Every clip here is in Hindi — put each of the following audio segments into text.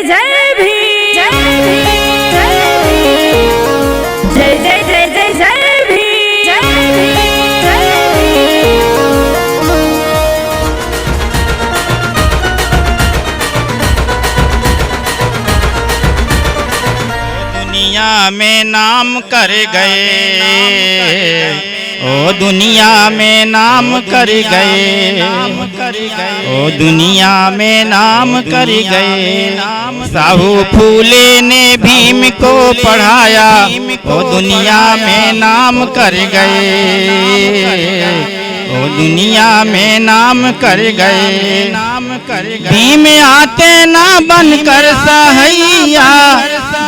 जय जय भीम, जय भीम, जय भीम, जय जय जय जय जय भीम, जय भीम, जय भीम। दुनिया में नाम कर गए, ओ दुनिया में नाम कर गए, ओ दुनिया में नाम कर गए। साहू फूले ने भीम को पढ़ाया, ओ दुनिया में नाम कर गए, ओ दुनिया में नाम कर गए। भीम आते ना बनकर सहैया,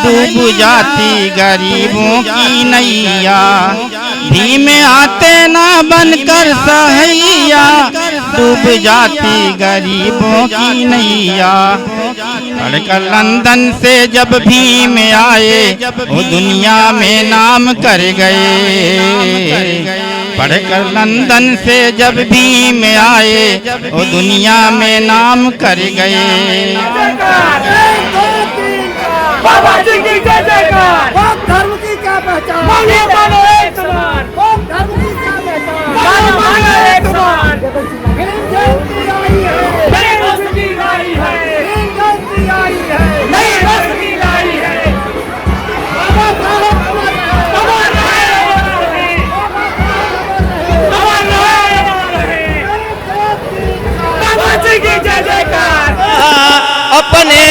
डूब जाती गरीबों की नैया। भीम आते ना बनकर सहैया, डूब जाती गरीबों की नैया। पढ़कर लंदन से जब भीम आए, वो दुनिया में नाम कर गए। पढ़कर लंदन से जब भीम आए, वो दुनिया में नाम कर गए। बाबा जी की जय जयकार। धर्म की क्या पहचान, मानो मानो एक समान। धर्म की क्या पहचान, मानो मानो एक समान। भीम जयंती आई है, नई रस की लाई है। भीम जयंती आई है, नई रस की लाई है। बाबा साहब अमर रहे, अमर रहे। बाबा जी की जय जयकार। अपने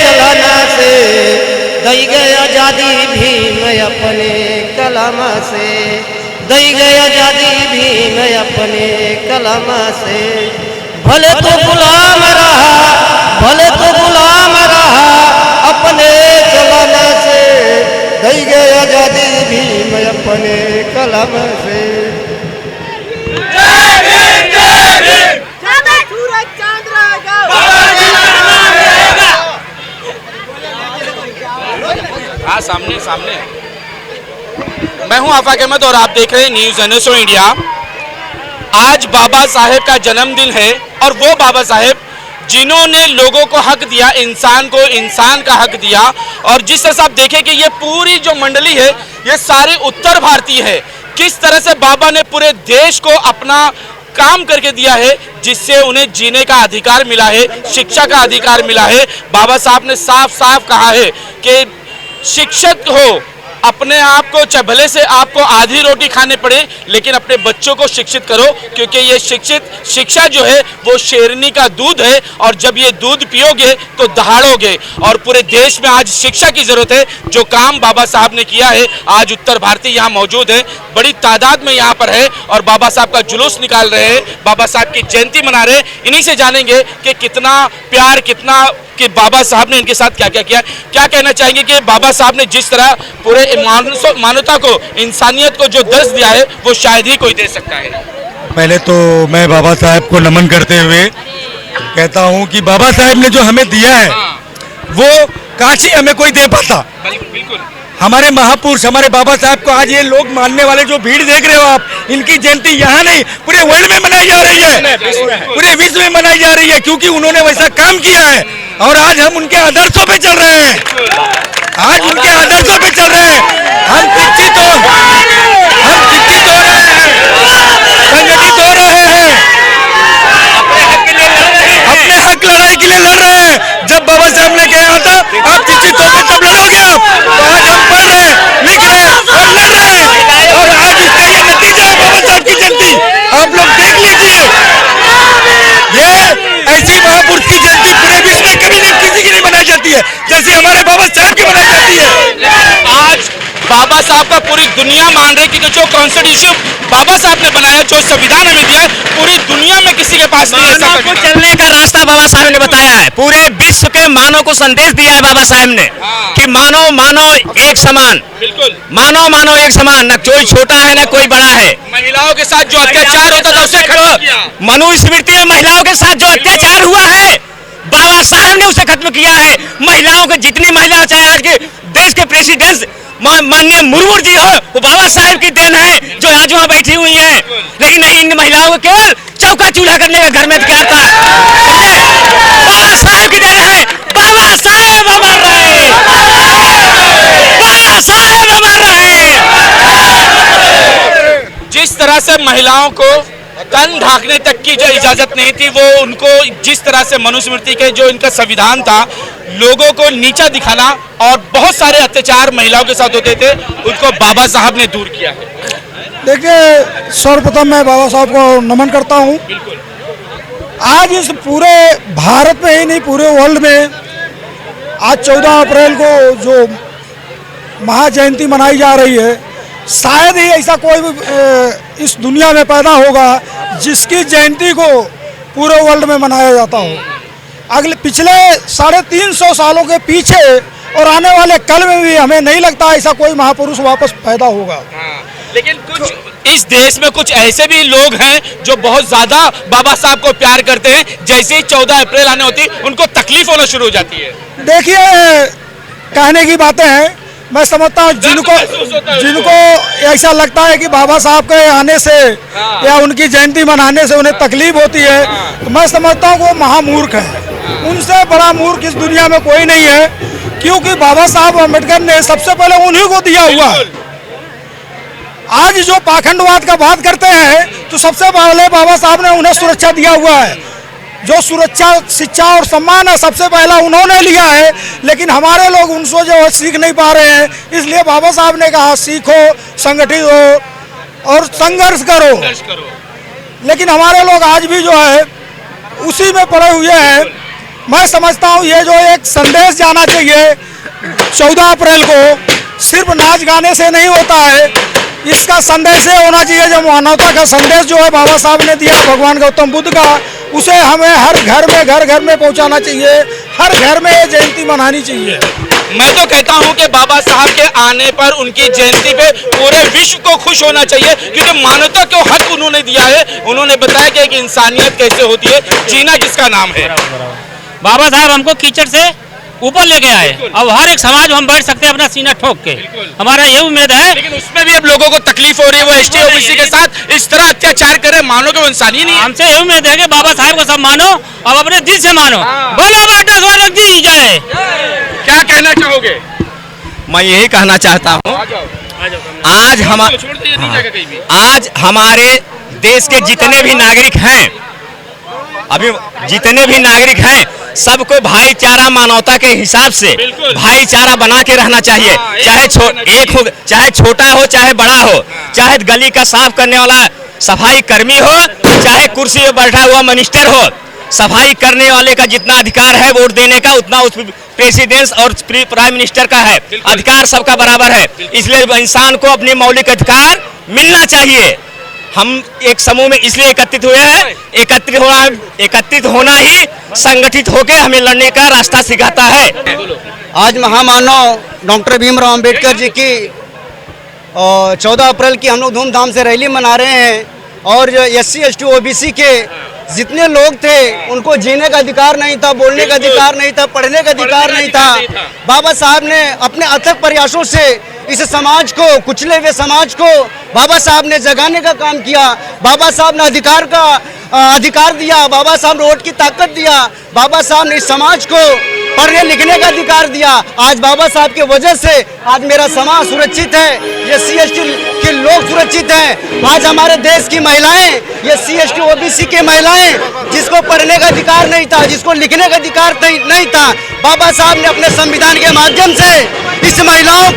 चलना से दई गए आजादी भीम, अपने कलम से दई गए आजादी भीम, अपने कलम से। भले तो गुलाम रहा, भले तो गुलाम रहा, अपने चलना से दई गए आजादी भीम, अपने कलम से। हाँ, सामने सामने। मैं हूं आफाक अहमद और आप देख रहे हैं न्यूज़ NSO इंडिया। आज बाबा साहेब का जन्मदिन है और वो बाबा साहेब जिन्होंने लोगों को हक दिया, इंसान को इंसान का हक दिया। और जिस तरह से आप देखें कि ये पूरी जो मंडली है ये सारी उत्तर भारतीय है। किस तरह से बाबा ने पूरे देश को अपना काम करके दिया है, जिससे उन्हें जीने का अधिकार मिला है, शिक्षा का अधिकार मिला है। बाबा साहब ने साफ साफ कहा है कि शिक्षित हो, अपने आप को, चाहे भले से आपको आधी रोटी खाने पड़े, लेकिन अपने बच्चों को शिक्षित करो, क्योंकि ये शिक्षा जो है वो शेरनी का दूध है और जब ये दूध पियोगे तो दहाड़ोगे। और पूरे देश में आज शिक्षा की जरूरत है। जो काम बाबा साहब ने किया है, आज उत्तर भारतीय यहाँ मौजूद है, बड़ी तादाद में यहाँ पर है और बाबा साहब का जुलूस निकाल रहे हैं, बाबा साहब की जयंती मना रहे हैं। इन्हीं से जानेंगे कि कितना प्यार, कितना कि बाबा साहब ने इनके साथ क्या क्या किया। क्या कहना चाहेंगे कि बाबा साहब ने जिस तरह पूरे मानवता को, इंसानियत को जो दर्ज दिया है, वो शायद ही कोई दे सकता है। पहले तो मैं बाबा साहब को नमन करते हुए कहता हूं कि बाबा साहब ने जो हमें दिया है वो काश ही हमें कोई दे पाता। बिल्कुल। हमारे महापुरुष, हमारे बाबा साहब को आज ये लोग मानने वाले जो भीड़ देख रहे हो आप, इनकी जयंती यहाँ नहीं पूरे वर्ल्ड में मनाई जा रही है, पूरे विश्व में मनाई जा रही है, क्योंकि उन्होंने वैसा काम किया है। और आज हम उनके आदर्शों पे चल रहे हैं, आज उनके आदर्शों पे चल रहे हैं। हम शिक्षित हो रहे हैं, संगठित हो रहे हैं, अपने हक लड़ाई के लिए लड़ रहे हैं। जब बाबा साहब ने कहा था आप शिक्षित होंगे तब लड़ोगे आप, तो आज हम पढ़ रहे हैं, लिख रहे हैं और लड़ रहे हैं। और आज इसका ये नतीजा है बाबा साहब की जयंती, आप लोग देख लीजिए। ये ऐसी महापुरुष की जयंती पूरे विश्व में कभी नहीं, किसी की नहीं मनाई जाती है जैसी हमारे बाबा साहब की मनाई जाती है। आज बाबा साहब का पूरी दुनिया मान रही, क्योंकि जो कॉन्स्टिट्यूशन बाबा साहब ने बनाया, जो संविधान हमें दिया है, पूरी दुनिया में किसी के पास नहीं है। मानव को चलने का रास्ता बाबा साहब ने बताया है, पूरे विश्व के मानव को संदेश दिया है बाबा साहब ने कि मानव मानव एक समान। बिल्कुल। मानव मानव एक समान, न कोई छोटा है न कोई बड़ा है। महिलाओं के साथ जो अत्याचार होता था उसे खत्म किया। मनुस्मृति में महिलाओं के साथ जो अत्याचार हुआ है, बाबा साहब ने उसे खत्म किया है। महिलाओं को, जितनी महिला, चाहे आज के देश के प्रेसिडेंट माननीय मुर्मू जी हो, वो बाबा साहब की देन है जो आज वहाँ बैठी हुई हैं। लेकिन नहीं, इन महिलाओं को केवल चौका चूल्हा करने का घर में अधिकार था। बाबा साहब की देन है, बाबा साहेब अमर रहे, बाबा साहेब अमर रहे। जिस तरह से महिलाओं को तन ढांकने तक की जो इजाजत नहीं थी, वो उनको जिस तरह से मनुस्मृति के जो इनका संविधान था, लोगों को नीचा दिखाना और बहुत सारे अत्याचार महिलाओं के साथ होते थे, उनको बाबा साहब ने दूर किया है। देखिए, सर्वप्रथम मैं बाबा साहब को नमन करता हूँ। आज इस पूरे भारत में ही नहीं, पूरे वर्ल्ड में आज 14 अप्रैल को जो महाजयंती मनाई जा रही है, शायद ही ऐसा कोई भी इस दुनिया में पैदा होगा जिसकी जयंती को पूरे वर्ल्ड में मनाया जाता हो। अगले पिछले 350 सालों के पीछे और आने वाले कल में भी हमें नहीं लगता ऐसा कोई महापुरुष वापस पैदा होगा। लेकिन कुछ इस देश में कुछ ऐसे भी लोग हैं जो बहुत ज्यादा बाबा साहब को प्यार करते हैं, जैसे ही 14 अप्रैल आने होती उनको तकलीफ होना शुरू हो जाती है। देखिए, कहने की बातें हैं, मैं समझता हूँ जिनको ऐसा लगता है कि बाबा साहब के आने से या उनकी जयंती मनाने से उन्हें तकलीफ होती है, तो मैं समझता हूँ वो महामूर्ख है। उनसे बड़ा मूर्ख इस दुनिया में कोई नहीं है, क्योंकि बाबा साहब अम्बेडकर ने सबसे पहले उन्हीं को दिया हुआ है। आज जो पाखंडवाद का बात करते हैं, तो सबसे पहले बाबा साहब ने उन्हें सुरक्षा दिया हुआ है। जो सुरक्षा, शिक्षा और सम्मान है, सबसे पहला उन्होंने लिया है। लेकिन हमारे लोग उनसे जो है सीख नहीं पा रहे हैं, इसलिए बाबा साहब ने कहा सीखो, संगठित हो और संघर्ष करो। लेकिन हमारे लोग आज भी जो है उसी में पड़े हुए हैं। मैं समझता हूँ ये जो एक संदेश जाना चाहिए 14 अप्रैल को, सिर्फ नाच गाने से नहीं होता है। इसका संदेश ये होना चाहिए, जो मानवता का संदेश जो है बाबा साहब ने दिया भगवान गौतम बुद्ध का, उसे हमें हर घर में पहुंचाना चाहिए। हर घर में ये जयंती मनानी चाहिए। मैं तो कहता हूं कि बाबा साहब के आने पर, उनकी जयंती पे पूरे विश्व को खुश होना चाहिए, क्योंकि मानवता को हक उन्होंने दिया है। उन्होंने बताया कि एक इंसानियत कैसे होती है, जीना जिसका नाम है। बाबा साहब हमको कीचड़ से ऊपर लेके आए, अब हर एक समाज में हम बैठ सकते हैं अपना सीना ठोक के। हमारा ये उम्मीद है, लेकिन उसमें भी अब लोगों को तकलीफ हो रही है। वो एसटी ओबीसी के साथ इस तरह अत्याचार करे, मानो कि वो इंसानी नहीं है। हमसे ये उम्मीद है कि बाबा साहब को सब मानो और अपने दिल से मानो। बोलो बेटा स्वागत की जय। क्या कहना चाहोगे? मैं यही कहना चाहता हूँ, आज हमारे देश के जितने भी नागरिक हैं, अभी जितने भी नागरिक हैं, सबको भाईचारा, मानवता के हिसाब से भाईचारा बना के रहना चाहिए। चाहे छोटा हो चाहे बड़ा हो, चाहे गली का साफ करने वाला सफाई कर्मी हो, चाहे कुर्सी पे बैठा हुआ मिनिस्टर हो, सफाई करने वाले का जितना अधिकार है वोट देने का, उतना उस प्रेसिडेंट और प्राइम मिनिस्टर का है। अधिकार सबका बराबर है, इसलिए इंसान को अपने मौलिक अधिकार मिलना चाहिए। हम एक समूह में इसलिए एकत्रित हुए हैं, एकत्रित होना ही संगठित होकर हमें लड़ने का रास्ता सिखाता है। आज महामानव डॉक्टर भीमराव अंबेडकर जी की 14 अप्रैल की हम लोग धूमधाम से रैली मना रहे हैं। और जो SC ST OBC के जितने लोग थे, उनको जीने का अधिकार नहीं था, बोलने का अधिकार नहीं था, पढ़ने का अधिकार नहीं था। बाबा साहब ने अपने अथक प्रयासों से इस समाज को, कुचले हुए समाज को बाबा साहब ने जगाने का काम किया। बाबा साहब ने अधिकार दिया, बाबा साहब ने वोट की ताकत दिया, बाबा साहब ने इस समाज को पढ़ने लिखने का अधिकार दिया। आज बाबा साहब की वजह से आज मेरा समाज सुरक्षित है, SC ST के लोग सुरक्षित हैं। आज हमारे देश की महिलाएं, SC ST OBC के महिलाएं, जिसको पढ़ने का अधिकार नहीं था, जिसको लिखने का अधिकार नहीं था, बाबा साहब ने अपने संविधान के माध्यम से इस महिलाओं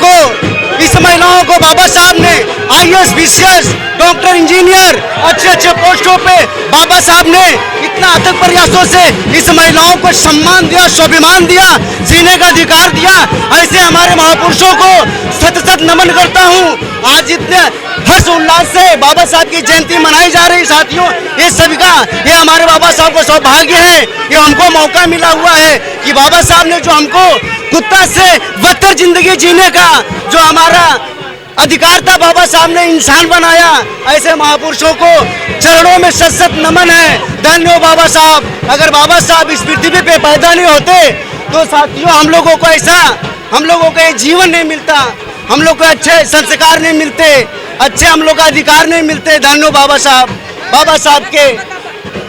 को बाबा साहब ने IAS BCS डॉक्टर इंजीनियर अच्छे पोस्टों पे बाबा साहब ने इतना अथक प्रयासों से इस महिलाओं को सम्मान दिया, स्वाभिमान दिया, जीने का अधिकार दिया। ऐसे हमारे महापुरुषों को सत नमन करता हूँ। आज इतने हर्ष उल्लास से बाबा साहब की जयंती मनाई जा रही साथियों, ये सभी का, ये हमारे बाबा साहब का सौभाग्य है। ये हमको मौका मिला हुआ है कि बाबा साहब ने जो हमको कुत्ता से बदतर जिंदगी जीने का जो हमारा अधिकार था, बाबा साहब ने इंसान बनाया। ऐसे महापुरुषों को चरणों में सत नमन है। धन्य हो बाबा साहब। अगर बाबा साहब इस पृथ्वी पे पैदा नहीं होते तो साथियों हम लोगों को ये जीवन नहीं मिलता, हम लोग को अच्छे संस्कार नहीं मिलते, अच्छे हम लोग का अधिकार नहीं मिलते। धन्य हो बाबा साहब। बाबा साहब के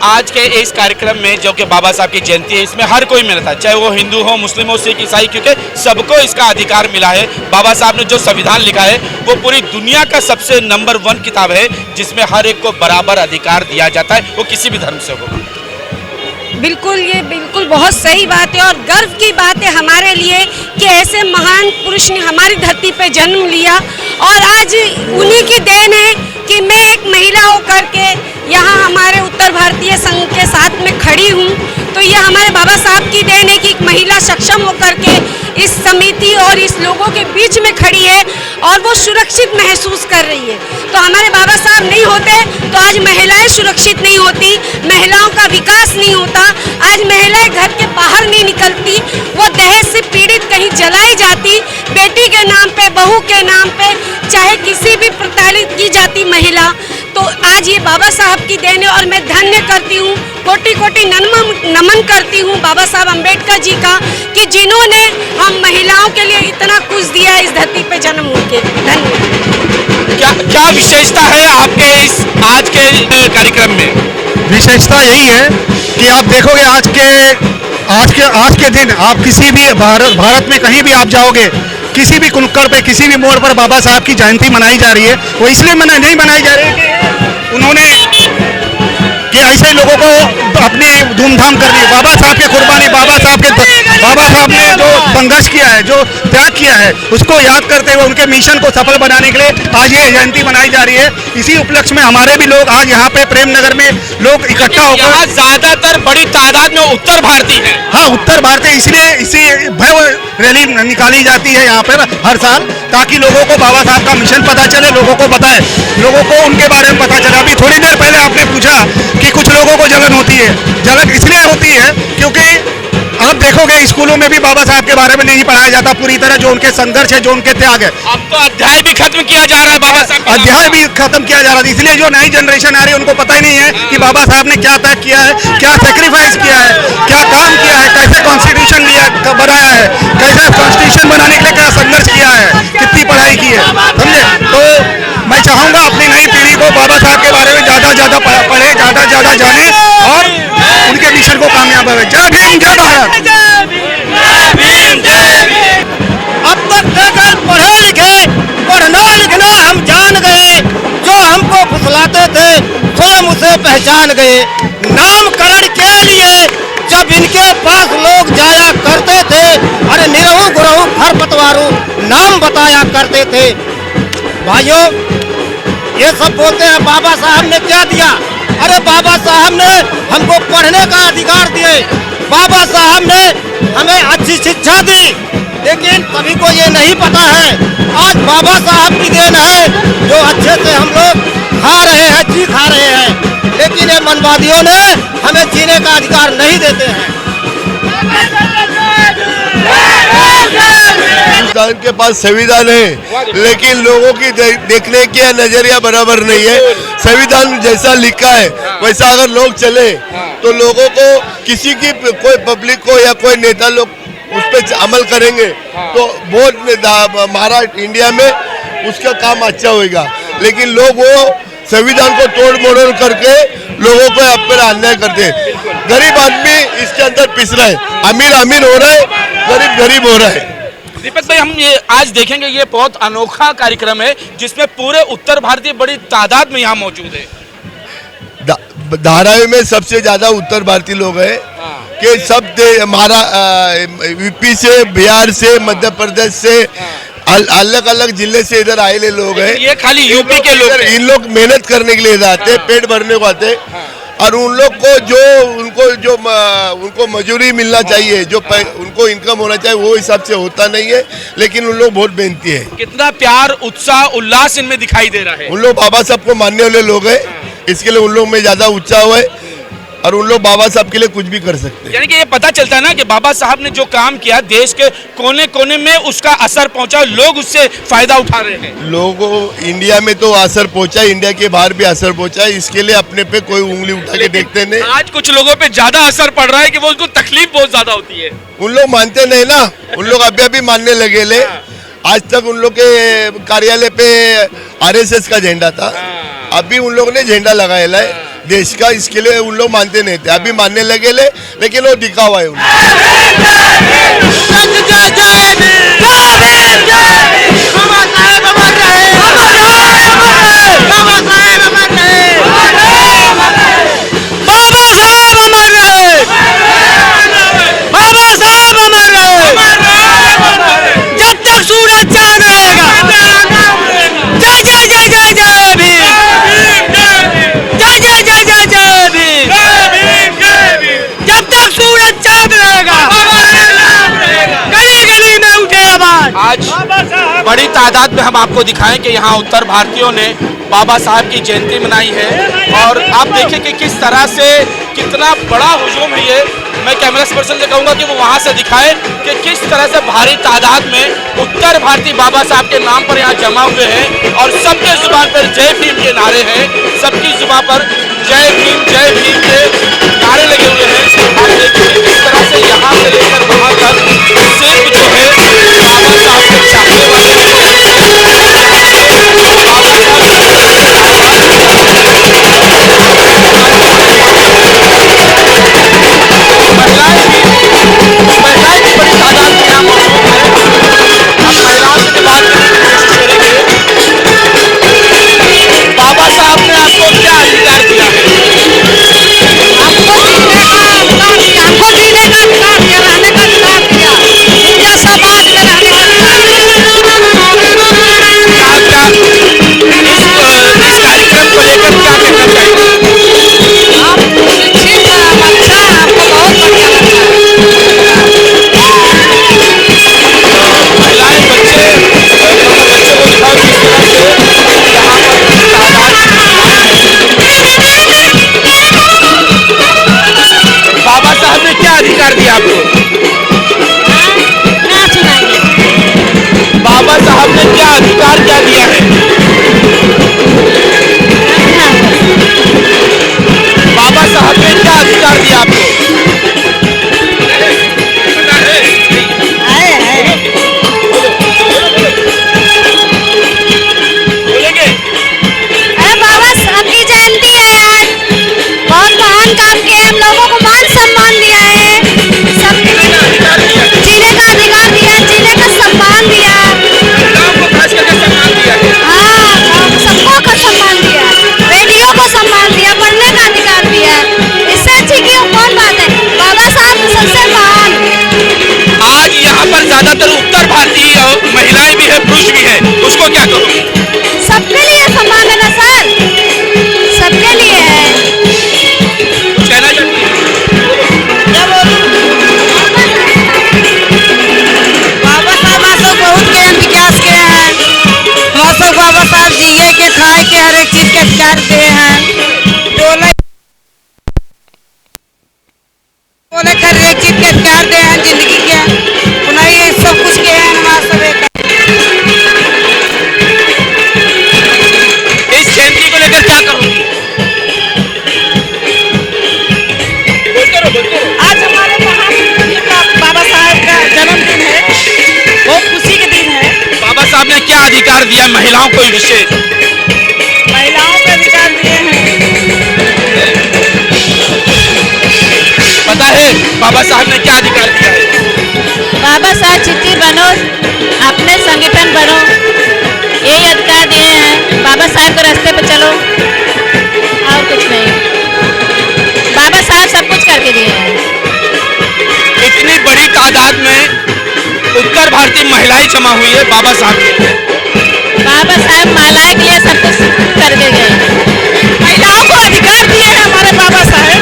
आज के इस कार्यक्रम में जो कि बाबा साहब की जयंती है, इसमें हर कोई मिलता है, चाहे वो हिंदू हो, मुस्लिम हो, सिख, ईसाई, क्योंकि सबको इसका अधिकार मिला है। बाबा साहब ने जो संविधान लिखा है वो पूरी दुनिया का सबसे नंबर 1 किताब है, जिसमें हर एक को बराबर अधिकार दिया जाता है, वो किसी भी धर्म से हो। बिल्कुल, ये बिल्कुल बहुत सही बात है और गर्व की बात है हमारे लिए कि ऐसे महान पुरुष ने हमारी धरती पे जन्म लिया और आज उन्हीं की देन है कि मैं एक महिला होकर के यहाँ हमारे उत्तर भारतीय संघ के साथ में खड़ी हूँ। तो ये हमारे बाबा साहब की देन है कि एक महिला सक्षम होकर के इस समिति और इस लोगों के बीच में खड़ी है और वो सुरक्षित महसूस कर रही है। तो हमारे बाबा साहब नहीं होते तो आज महिलाएं सुरक्षित नहीं होती, महिलाओं का विकास नहीं होता, आज महिलाएं घर के बाहर नहीं निकलती, वो दहेज से पीड़ित कहीं जलाई जाती, बेटी के नाम पे, बहू के नाम पे, चाहे किसी भी प्रताड़ित की जाती महिला। तो आज ये बाबा साहब की देन है और मैं धन्य करती हूँ, कोटि कोटि नमन करती हूँ बाबा साहब अम्बेडकर जी का कि जिन्होंने हम महिलाओं के लिए इतना कुछ दिया इस धरती पे जन्म होके। धन्यवाद। क्या विशेषता है आपके इस आज के कार्यक्रम में? विशेषता यही है कि आप देखोगे आज के दिन आप किसी भी भारत में कहीं भी आप जाओगे, किसी भी कुनुक्कड़ पे, किसी भी मोड़ पर बाबा साहब की जयंती मनाई जा रही है। वो इसलिए नहीं मनाई जा रही है कि उन्होंने कि ऐसे लोगों को अपनी धूमधाम करनी है। बाबा साहब की कुर्बानी, बाबा साहब ने जो संघर्ष किया है, जो त्याग किया है, उसको याद करते हुए उनके मिशन को सफल बनाने के लिए आज ये जयंती मनाई जा रही है। इसी उपलक्ष्य में हमारे भी लोग आज यहाँ पे प्रेम नगर में लोग इकट्ठा होकर, ज्यादातर बड़ी तादाद में उत्तर भारतीय है। हाँ, उत्तर भारतीय, इसलिए इसी भव्य रैली निकाली जाती है यहाँ पर हर साल, ताकि लोगों को बाबा साहब का मिशन पता चले, लोगों को बताए, लोगों को उनके बारे में पता चले। अभी थोड़ी देर पहले आपने पूछा कि कुछ लोगों को जलन होती है। जलन इसलिए होती है क्योंकि आप देखोगे स्कूलों में भी बाबा साहब के बारे में नहीं पढ़ाया जाता पूरी तरह, जो उनके संघर्ष है, जो उनके त्याग है। अब तो अध्याय भी खत्म किया जा रहा है, बाबा साहब अध्याय भी खत्म किया जा रहा है। इसलिए जो नई जनरेशन आ रही है उनको पता ही नहीं है कि बाबा साहब ने क्या त्याग किया है, क्या सेक्रीफाइस किया है, क्या काम किया है, कैसे कॉन्स्टिट्यूशन बनाया है, कैसे कॉन्स्टिट्यूशन बनाने के लिए क्या संघर्ष किया है, कितनी पढ़ाई की है, समझे। तो मैं चाहूँगा अपनी नई पीढ़ी को बाबा साहब के बारे में ज़्यादा पढ़े, ज़्यादा जाने और उनके मिशन को कामयाब हो। जय भीम, जय भारत। अब तक लेकर पढ़े लिखे, पढ़ना लिखना हम जान गए, जो हमको फुसलाते थे स्वयं उसे पहचान गए। नामकरण के लिए जब इनके पास लोग जाया करते थे, अरे निरहु गुरहु खरपतवारू नाम बताया करते थे। भाइयों, ये सब बोलते हैं बाबा साहब ने क्या दिया। अरे बाबा साहब ने हमको पढ़ने का अधिकार दिए, बाबा साहब ने हमें अच्छी शिक्षा दी, लेकिन सभी को ये नहीं पता है आज बाबा साहब की देन है जो अच्छे से हम लोग खा रहे हैं, जी खा रहे हैं, लेकिन ये मनवादियों ने हमें जीने का अधिकार नहीं देते हैं। के पास संविधान है, लेकिन लोगों की देखने का नजरिया बराबर नहीं है। संविधान जैसा लिखा है वैसा अगर लोग चले तो लोगों को, किसी की कोई पब्लिक को या कोई नेता लोग उस पर अमल करेंगे तो बहुत महाराष्ट्र इंडिया में उसका काम अच्छा होगा। लेकिन लोग वो संविधान को तोड़ मरोड़ करके लोगों को अपना अन्याय करते हैं। गरीब आदमी इसके अंदर पिस रहा है, अमीर अमीर हो रहा है, गरीब गरीब हो रहा है। दीपक भाई, हम ये आज देखेंगे, ये बहुत अनोखा कार्यक्रम है जिसमें पूरे उत्तर भारतीय बड़ी तादाद में यहाँ मौजूद है। धारावी में सबसे ज्यादा उत्तर भारतीय लोग हैं कि सब हमारा यूपी से, बिहार से, मध्य प्रदेश से, अलग अलग जिले से इधर आए लोग हैं। ये खाली यूपी के लोग, इन लोग मेहनत करने के लिए आते हैं, पेट भरने को आते हैं। और उन लोग को उनको मजूरी मिलना चाहिए, जो उनको इनकम होना चाहिए, वो हिसाब से होता नहीं है। लेकिन उन लोग बहुत मेहनती है। कितना प्यार, उत्साह, उल्लास इनमें दिखाई दे रहा है। उन लोग बाबा साहब को मानने वाले लोग हैं, इसके लिए उन लोग में ज्यादा उत्साह है और उन लोग बाबा साहब के लिए कुछ भी कर सकते हैं। यानी कि ये पता चलता है ना कि बाबा साहब ने जो काम किया, देश के कोने कोने में उसका असर पहुंचा, लोग उससे फायदा उठा रहे हैं। लोगों इंडिया में तो असर पहुंचा, इंडिया के बाहर भी असर पहुंचा, इसके लिए अपने पे कोई उंगली उठा के देखते नहीं। आज कुछ लोगों पे ज्यादा असर पड़ रहा है कि वो उनको तकलीफ बहुत ज्यादा होती है। उन लोग मानते नहीं ना, उन लोग अभी मानने लगे ले। आज तक उन लोग के कार्यालय पे RSS का झंडा था, अभी उन लोग ने झंडा लगाया है देश का, इसके लिए उन लोग मानते नहीं थे, अभी मानने लगे ले, लेकिन वो दिखावा है आज बड़ी तादाद में हम आपको दिखाएं कि यहाँ उत्तर भारतीयों ने बाबा साहब की जयंती मनाई है और आप देखें कि किस तरह से कितना बड़ा हुजूम है ये। मैं कैमरा पर्सन से कहूँगा कि वो वहाँ से दिखाए कि किस तरह से भारी तादाद में उत्तर भारतीय बाबा साहब के नाम पर यहाँ जमा हुए हैं और सबके जुबान पर जय भीम के नारे हैं, सबकी जुबान पर जय भीम के नारे लगे हुए हैं। आप देखिए किस तरह से यहाँ से लेकर वहाँ तक सिर्फ जो है बाबा साहब के चाहने वाले महिलाएं भी बड़ी तादाद में यहाँ मौजूद है। हम महिलाओं से बात करने की कोशिश करेंगे। बाबा साहब ने आपको क्या अधिकार दिया है? आपको जीने का अधिकार दिया, रहने का अधिकार दिया, दुनिया समाज में रहने का अधिकार दिया। इस कार्यक्रम को लेकर क्या कहना चाहिए? आप ठीक है, अच्छा है, आपको बहुत बढ़िया लगता है। महिलाएं बच्चे को दिखाओ किस तरह से यहाँ पर बाबा साहब ने क्या अधिकार दिया आपको? बाबा साहब ने क्या अधिकार क्या दिया है? बाबा साहब ने क्या अधिकार दिया आपको? बाबा साहब की जयंती है आज, बहुत महान काम किया, हम लोगों को मान सम्मान दिया है, सब जीने का अधिकार दिया, जीने का सम्मान दिया, हाँ सबको का सम्मान दिया, बेटियों को सम्मान दिया, पढ़ने का अधिकार दिया। इससे अच्छी की कौन बात है? बाबा साहब सबसे महान। आज यहाँ पर ज्यादातर उत्तर भारतीय महिलाएं भी है, पुरुष भी है, उसको क्या कहोगे? सबके लिए सम्मान है ना सर, सबके लिए है। कहना चाहती है बाबा साहब सब बहुत ज्ञान विकास किए हैं, हम सब बाबा साहब जिए के खाए के हर एक चीज के अधिकार दिए हैं, बोले हर एक चीज के अधिकार दिए हैं, जिंदगी के पुनः ये सब कुछ किए हैं हमारा सब। इस जयंती को लेकर क्या करोगी? आज हमारे बाबा साहब का जन्मदिन है, बहुत खुशी के दिन है। बाबा साहब ने क्या अधिकार दिया है महिलाओं को विशेष? महिलाओं को अधिकार दिए हैं। पता है बाबा साहब ने क्या अधिकार दिया है? बाबा साहब चिट्ठी बनो, अपने संगठन बनो, यही अधिकार दिए हैं। बाबा साहब के रास्ते पे चलो और कुछ नहीं, बाबा साहब सब कुछ करके दिए हैं। इतनी बड़ी तादाद में उत्तर भारतीय महिलाएं जमा हुई है बाबा साहब के लिए। बाबा साहब महिलाएं के लिए सब कुछ करके गए, महिलाओं को अधिकार दिए हैं हमारे बाबा साहब।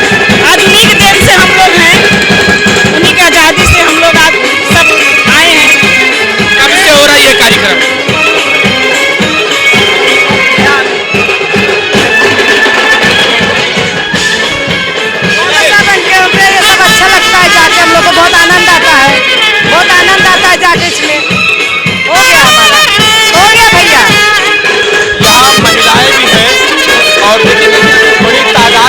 आज उन्हीं की देन से हम लोग हैं, उन्हीं की आज़ादी से हम लोग आज सब आए हैं। कब से हो रहा है ये कार्यक्रम? सब अच्छा लगता है जाके, हम लोग को बहुत आनंद आता है, बहुत आनंद आता है जाके। इसमें हो गया हमारा, हो गया भैया। यहाँ महिलाएं भी हैं और बड़ी तादाद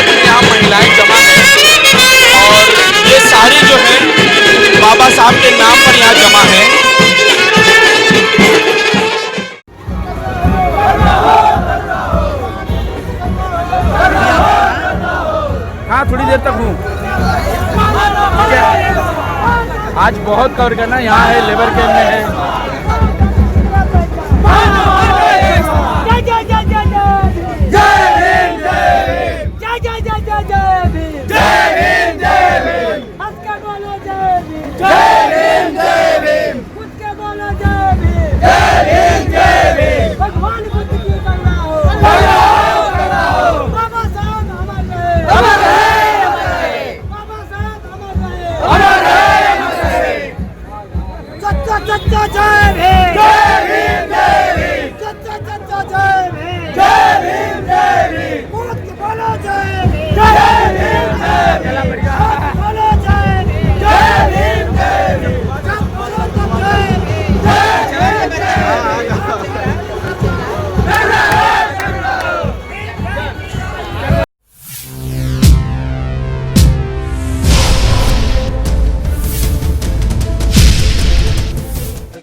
बहुत कवर करना, यहाँ है लेबर कैंप में है। जय